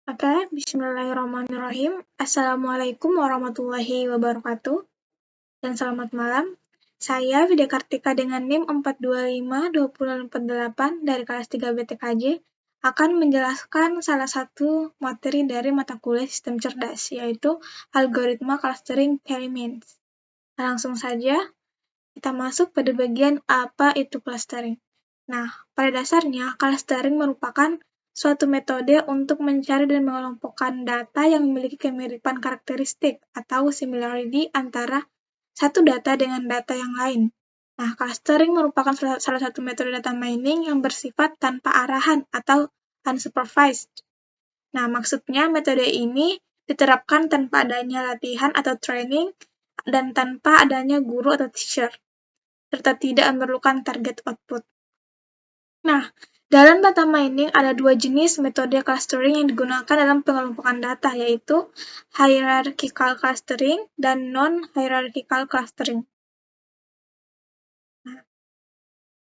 Oke, bismillahirrahmanirrahim. Assalamualaikum warahmatullahi wabarakatuh, dan selamat malam. Saya Vidya Kartika dengan NIM 4252048 dari kelas 3 BTKJ akan menjelaskan salah satu materi dari mata kuliah sistem cerdas, yaitu algoritma clustering K-means. Langsung saja, kita masuk pada bagian apa itu clustering. Nah, pada dasarnya, clustering merupakan suatu metode untuk mencari dan mengelompokkan data yang memiliki kemiripan karakteristik atau similarity antara satu data dengan data yang lain. Nah, clustering merupakan salah satu metode data mining yang bersifat tanpa arahan atau unsupervised. Nah, maksudnya metode ini diterapkan tanpa adanya latihan atau training dan tanpa adanya guru atau teacher, serta tidak memerlukan target output. Nah, dalam data mining ada dua jenis metode clustering yang digunakan dalam pengelompokan data, yaitu hierarchical clustering dan non-hierarchical clustering. Nah,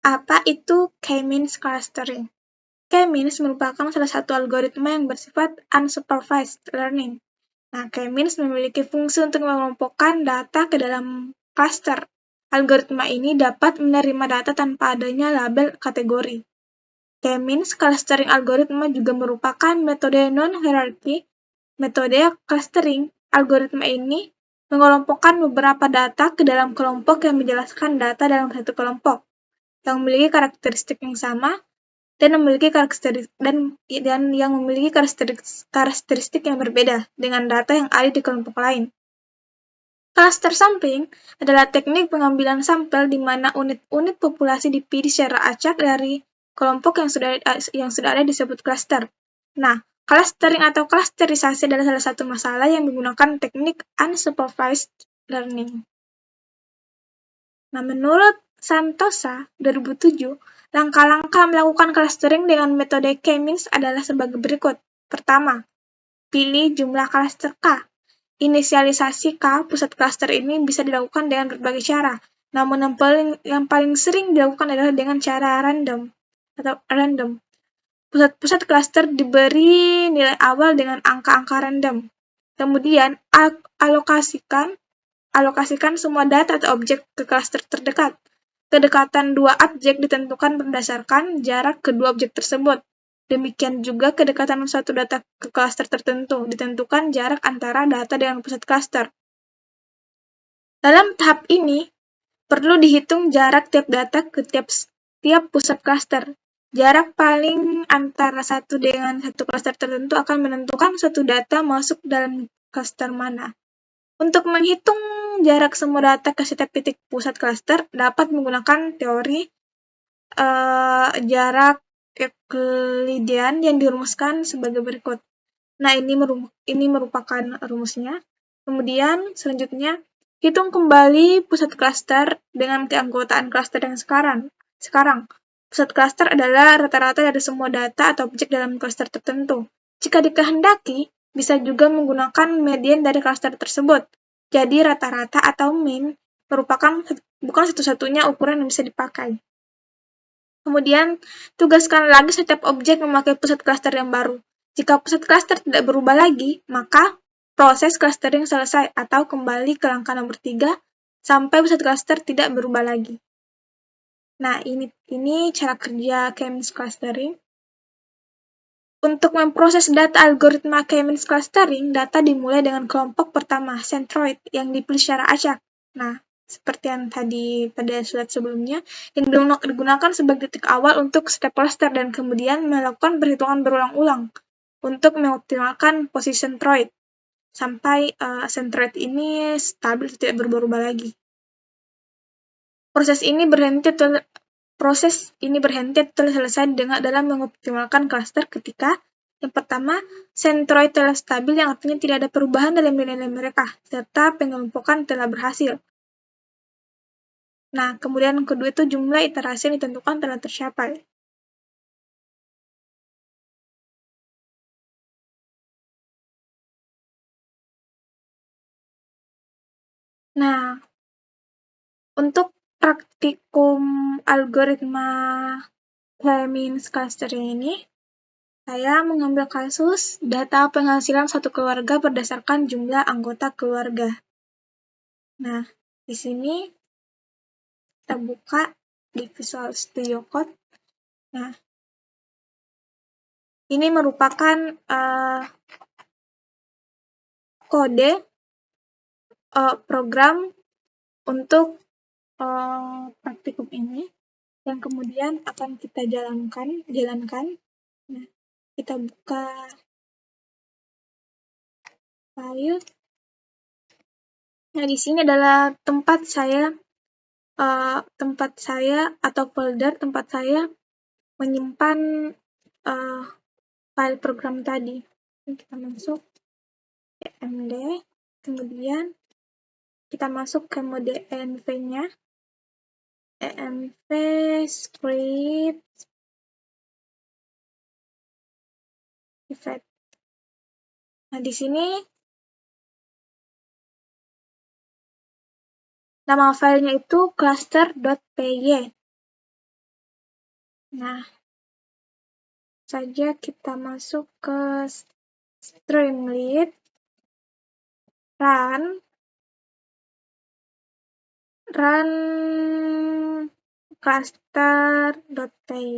apa itu K-means clustering? K-means merupakan salah satu algoritma yang bersifat unsupervised learning. Nah, K-means memiliki fungsi untuk mengelompokkan data ke dalam cluster. Algoritma ini dapat menerima data tanpa adanya label kategori. K-means clustering algoritma juga merupakan metode non-hierarchy. Metode clustering algoritma ini mengelompokkan beberapa data ke dalam kelompok yang menjelaskan data dalam satu kelompok yang memiliki karakteristik yang sama dan memiliki yang memiliki karakteristik yang berbeda dengan data yang ada di kelompok lain. Cluster sampling adalah teknik pengambilan sampel di mana unit-unit populasi dipilih secara acak dari kelompok yang sudah ada disebut cluster. Nah, clustering atau clusterisasi adalah salah satu masalah yang menggunakan teknik unsupervised learning. Nah, menurut Santosa 2007, langkah-langkah melakukan clustering dengan metode K-means adalah sebagai berikut. Pertama, pilih jumlah cluster K. Inisialisasi K pusat cluster ini bisa dilakukan dengan berbagai cara, namun yang paling sering dilakukan adalah dengan cara random. Pusat-pusat cluster diberi nilai awal dengan angka-angka random. Kemudian, alokasikan semua data atau objek ke cluster terdekat. Kedekatan dua objek ditentukan berdasarkan jarak kedua objek tersebut. Demikian juga kedekatan suatu data ke cluster tertentu ditentukan jarak antara data dengan pusat cluster. Dalam tahap ini, perlu dihitung jarak tiap data ke tiap pusat cluster. Jarak paling antara satu dengan satu cluster tertentu akan menentukan suatu data masuk dalam cluster mana. Untuk menghitung jarak semua data ke setiap titik pusat cluster dapat menggunakan teori jarak Euclidean yang dirumuskan sebagai berikut. Nah, ini merupakan rumusnya. Kemudian selanjutnya, hitung kembali pusat cluster dengan keanggotaan cluster yang sekarang. Pusat cluster adalah rata-rata dari semua data atau objek dalam cluster tertentu. Jika dikehendaki, bisa juga menggunakan median dari cluster tersebut. Jadi rata-rata atau mean merupakan bukan satu-satunya ukuran yang bisa dipakai. Kemudian, tugaskan lagi setiap objek memakai pusat cluster yang baru. Jika pusat cluster tidak berubah lagi, maka proses clustering selesai atau kembali ke langkah nomor 3 sampai pusat cluster tidak berubah lagi. Nah, ini cara kerja K-means clustering. Untuk memproses data algoritma K-means clustering, data dimulai dengan kelompok pertama, centroid, yang dipilih secara acak. Nah, seperti yang tadi pada slide sebelumnya, yang digunakan sebagai titik awal untuk setiap cluster dan kemudian melakukan perhitungan berulang-ulang untuk mengoptimalkan posisi centroid sampai centroid ini stabil tidak berubah-ubah lagi. Proses ini berhenti atau selesai dalam mengoptimalkan cluster ketika yang pertama, centroid telah stabil yang artinya tidak ada perubahan dalam nilai-nilai mereka, serta pengelompokan telah berhasil. Nah, kemudian yang kedua itu jumlah iterasi yang ditentukan telah tercapai. Nah, untuk praktikum algoritma K-means clustering ini Saya mengambil kasus data penghasilan satu keluarga berdasarkan jumlah anggota keluarga. Nah, di sini kita buka di Visual Studio Code. Nah, ini merupakan kode program untuk praktikum ini yang kemudian akan kita jalankan. Nah, kita buka file. Nah, di sini adalah tempat saya atau folder tempat saya menyimpan file program tadi. Kita masuk emd, kemudian kita masuk ke mode env-nya, env script effect. Nah, di sini nama filenya itu cluster.py. Nah, saja kita masuk ke Streamlit, run cluster.py.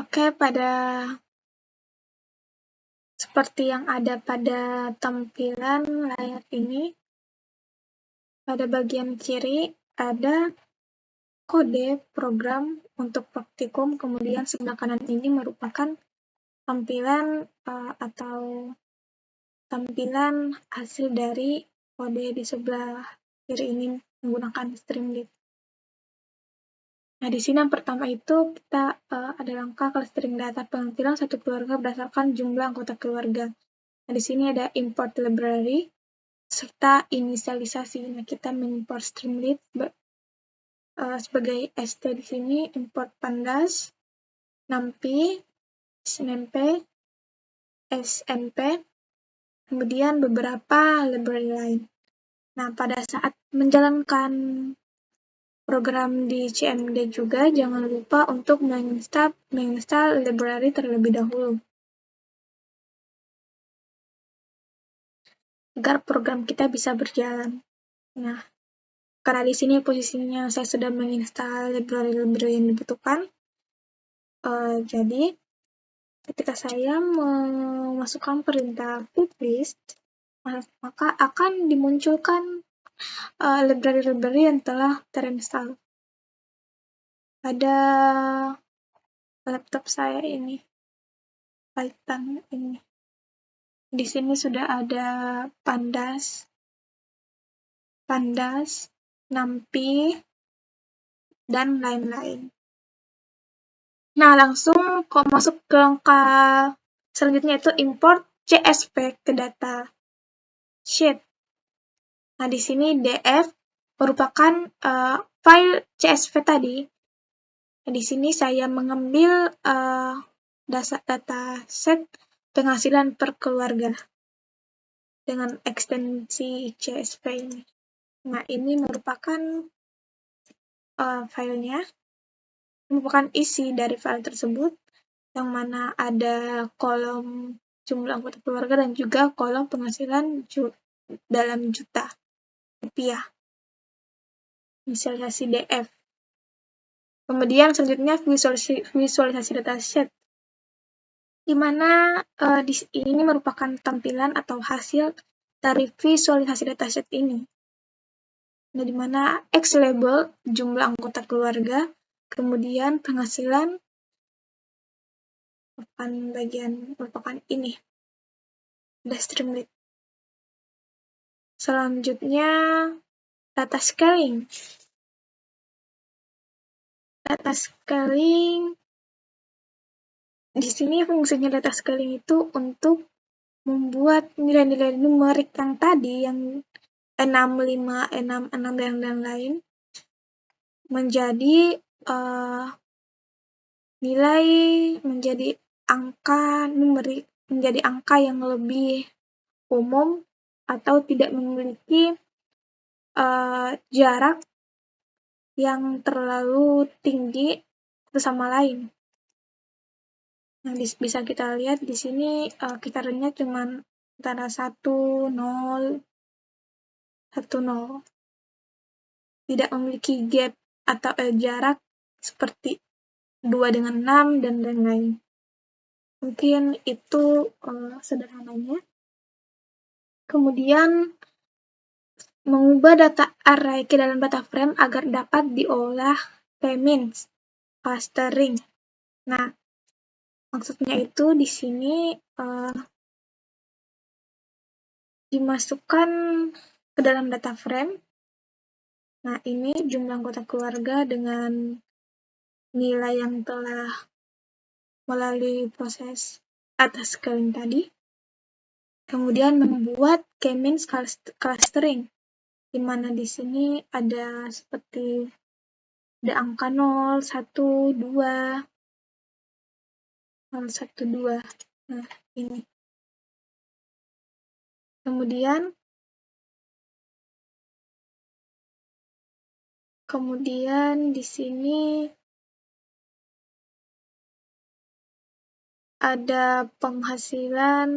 Oke, seperti yang ada pada tampilan layar ini, pada bagian kiri ada kode program untuk praktikum, kemudian sebelah kanan ini merupakan tampilan tampilan hasil dari kode di sebelah kiri ini menggunakan Streamlit. Nah, di sini yang pertama itu kita ada langkah clustering data penghasilan satu keluarga berdasarkan jumlah anggota keluarga. Nah, di sini ada import library serta inisialisasi. Nah, kita mengimport Streamlit sebagai st di sini, import pandas, numpy, snmp, snp, kemudian beberapa library lain. Nah, pada saat menjalankan program di CMD juga, jangan lupa untuk menginstal library terlebih dahulu, agar program kita bisa berjalan. Nah, karena di sini posisinya saya sudah menginstal library yang dibutuhkan, jadi ketika saya memasukkan perintah putlist, maka akan dimunculkan library yang telah terinstall pada laptop saya ini, Python ini. Di sini sudah ada pandas, numpy, dan lain-lain. Nah, langsung masuk ke langkah selanjutnya, itu import CSV ke data sheet. Nah, di sini df merupakan file CSV tadi. Nah, di sini saya mengambil data set penghasilan per keluarga dengan ekstensi CSV ini. Nah, ini merupakan filenya, merupakan isi dari file tersebut, yang mana ada kolom jumlah anggota keluarga dan juga kolom penghasilan dalam juta rupiah. Visualisasi DF. Kemudian selanjutnya visualisasi dataset, di mana ini merupakan tampilan atau hasil dari visualisasi dataset ini. Nah, di mana X label jumlah anggota keluarga, kemudian penghasilan merupakan ini, ada Streamlit. Selanjutnya data scaling. Data scaling, di sini fungsinya data scaling itu untuk membuat nilai-nilai numerik yang tadi, yang 65, 66, dan lain-lain, menjadi menjadi angka numerik, menjadi angka yang lebih umum atau tidak memiliki jarak yang terlalu tinggi satu sama lain. Nah, bisa kita lihat di sini kitarannya cuma antara 1, 0, 1, 0. Tidak memiliki gap atau jarak seperti 2 dengan 6 dan lain-lain. Mungkin itu sederhananya. Kemudian mengubah data array ke dalam data frame agar dapat diolah k-means clustering. Nah, maksudnya itu di sini dimasukkan ke dalam data frame. Nah, ini jumlah anggota keluarga dengan nilai yang telah melalui proses atas scaling tadi. Kemudian membuat k-means clustering, di mana di sini ada seperti ada angka 0, 1, 2, 0, 1, 2. Nah, ini. Kemudian di sini ada penghasilan.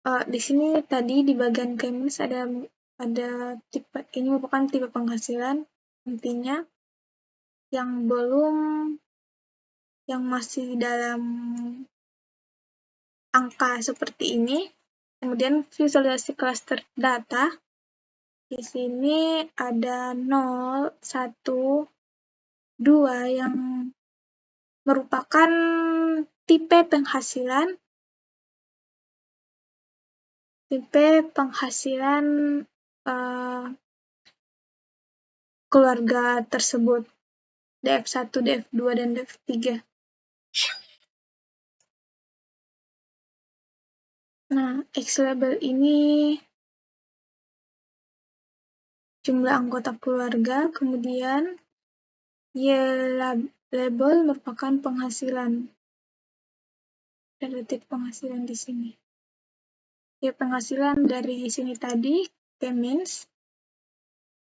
Di sini tadi di bagian k-means ada tipe, ini merupakan tipe penghasilan, intinya yang masih dalam angka seperti ini. Kemudian visualisasi cluster data. Di sini ada 0, 1, 2 yang merupakan tipe penghasilan keluarga tersebut, DF1, DF2, dan DF3. Nah, X-label ini jumlah anggota keluarga, kemudian Y-label merupakan penghasilan, relatif penghasilan di sini. Ya, penghasilan dari sini tadi, k-means,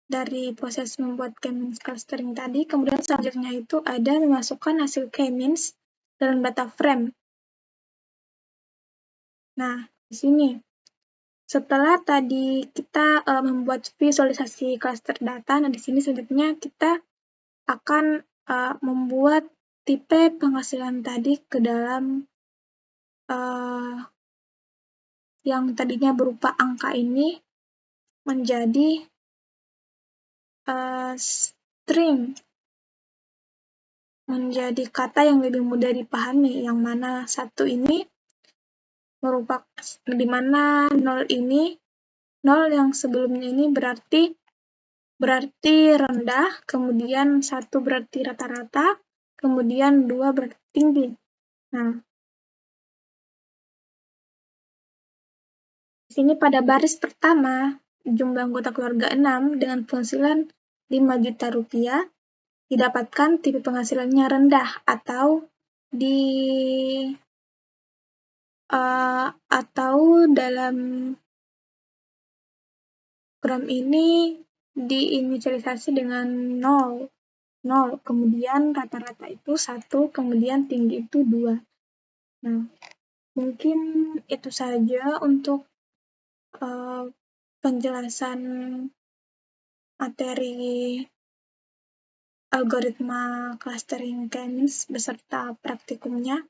dari proses membuat k-means clustering tadi, kemudian selanjutnya itu ada memasukkan hasil k-means dalam data frame. Nah, di sini, setelah tadi kita membuat visualisasi cluster data, nah di sini selanjutnya kita akan membuat tipe penghasilan tadi ke dalam yang tadinya berupa angka ini menjadi string, menjadi kata yang lebih mudah dipahami, yang mana satu ini merupakan, di mana 0 yang sebelumnya ini berarti rendah, kemudian 1 berarti rata-rata, kemudian 2 berarti tinggi. Nah, di sini pada baris pertama, jumlah anggota keluarga 6 dengan penghasilan 5 juta rupiah, didapatkan tipe penghasilannya rendah atau dalam program ini diinisialisasi dengan 0, kemudian rata-rata itu 1, kemudian tinggi itu 2. Nah, mungkin itu saja untuk penjelasan materi algoritma clustering k-means beserta praktikumnya.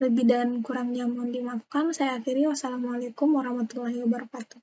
Lebih dan kurangnya mohon dimaafkan. Saya akhiri. Wassalamualaikum warahmatullahi wabarakatuh.